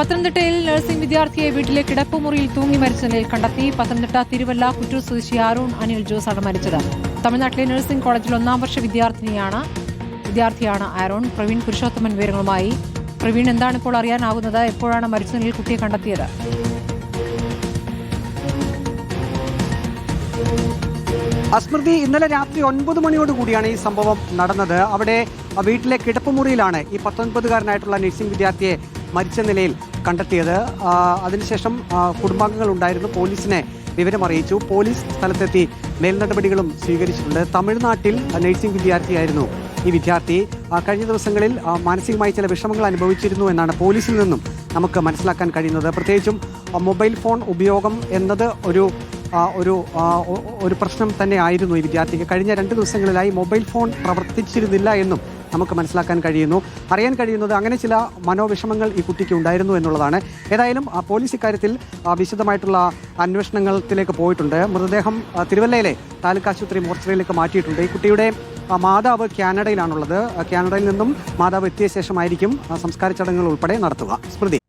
പത്തനംതിട്ടയിൽ നഴ്സിംഗ് വിദ്യാർത്ഥിയെ വീട്ടിലെ കിടപ്പുമുറിയിൽ തൂങ്ങി മരിച്ച നിലയിൽ കണ്ടെത്തി. പത്തനംതിട്ട തിരുവല്ല കുറ്റൂർ സ്വദേശി അരുൺ അനിൽ ജോസാണ് മരിച്ചത്. തമിഴ്നാട്ടിലെ നഴ്സിംഗ് കോളേജിൽ 1-ാം വർഷ വിദ്യാർത്ഥിയാണ് ആരോൺ. പ്രവീൺ പുരുഷോത്തമൻ വിവരങ്ങളുമായി. പ്രവീൺ, എന്താണ് ഇപ്പോൾ അറിയാനാകുന്നത്? എപ്പോഴാണ് മരിച്ച നിലയിൽ കുട്ടിയെ കണ്ടെത്തിയത്? സ്മൃതി, ഇന്നലെ രാത്രി 9 മണിയോടുകൂടിയാണ് ഈ സംഭവം നടന്നത്. അവിടെ വീട്ടിലെ കിടപ്പുമുറിയിലാണ് ഈ 19-കാരനായിട്ടുള്ള നഴ്സിംഗ് വിദ്യാർത്ഥിയെ മരിച്ച നിലയിൽ കണ്ടെത്തിയത്. അതിനുശേഷം കുടുംബാംഗങ്ങൾ ഉണ്ടായിരുന്നു. പോലീസിനെ വിവരമറിയിച്ചു. പോലീസ് സ്ഥലത്തെത്തി മേൽനടപടികളും സ്വീകരിച്ചിട്ടുണ്ട്. തമിഴ്നാട്ടിൽ നഴ്സിംഗ് വിദ്യാർത്ഥിയായിരുന്നു ഈ വിദ്യാർത്ഥി. കഴിഞ്ഞ ദിവസങ്ങളിൽ മാനസികമായി ചില വിഷമങ്ങൾ അനുഭവിച്ചിരുന്നു എന്നാണ് പോലീസിൽ നിന്നും നമുക്ക് മനസ്സിലാക്കാൻ കഴിയുന്നത്. പ്രത്യേകിച്ചും മൊബൈൽ ഫോൺ ഉപയോഗം എന്നത് ഒരു പ്രശ്നം തന്നെ ആയിരുന്നു ഈ വിദ്യാർത്ഥിക്ക്. കഴിഞ്ഞ 2 ദിവസങ്ങളിലായി മൊബൈൽ ഫോൺ പ്രവർത്തിച്ചിരുന്നില്ല എന്നും നമുക്ക് മനസ്സിലാക്കാൻ കഴിയുന്നു. അറിയാൻ കഴിയുന്നത് അങ്ങനെ ചില മനോവിഷമങ്ങൾ ഈ കുട്ടിക്ക് ഉണ്ടായിരുന്നു എന്നുള്ളതാണ്. ഏതായാലും പോലീസ് ഇക്കാര്യത്തിൽ വിശദമായിട്ടുള്ള അന്വേഷണത്തിലേക്ക് പോയിട്ടുണ്ട്. മൃതദേഹം തിരുവല്ലയിലെ താലൂക്ക് ആശുപത്രി മോർച്ചറിയിലേക്ക് മാറ്റിയിട്ടുണ്ട്. ഈ കുട്ടിയുടെ മാതാവ് കാനഡയിലാണുള്ളത്. കാനഡയിൽ നിന്നും മാതാവ് എത്തിയ ശേഷമായിരിക്കും സംസ്കാര ചടങ്ങുകൾ ഉൾപ്പെടെ നടത്തുക. സ്മൃതി.